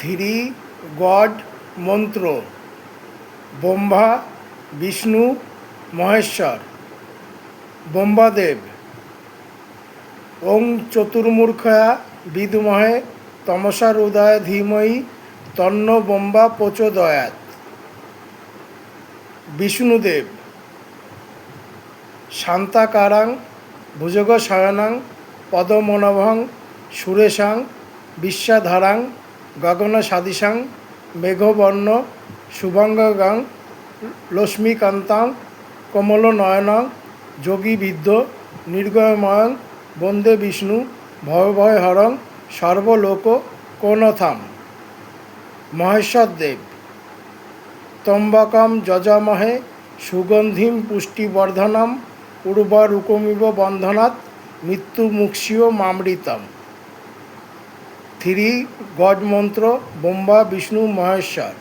Three god মন্ত্র ব্রহ্মা বিষ্ণু মহেশ্বর। ব্রহ্মদেব ওং চতুর্মূর্খয়া বিদ্মহে তমসার উদয় ধীমহি তন্ন ব্রহ্মা প্রচোদয়াৎ। বিষ্ণুদেব শান্তাকারাং ভুজগশয়নাং পদ্মনাভং সুরেশাং বিশ্বাধারাং গগনসদৃশাং মেঘবর্ণ শুভাঙ্গং লক্ষ্মীকান্তাং কমলনয়নং যোগীবিদ্ধ নির্গময়ং বন্দে বিষ্ণু ভয়ভয়হরং সর্বলোককৈনাথম। মহেশ্বরদেব ত্র্যম্বকম যজামহে সুগন্ধিম পুষ্টিবর্ধনম উর্বারুকমিব বন্ধনাৎ মৃত্যুমুক্ষীয় মামৃতম। থ্রি গড মন্ত্র ব্রহ্মা বিষ্ণু মহেশ্বর।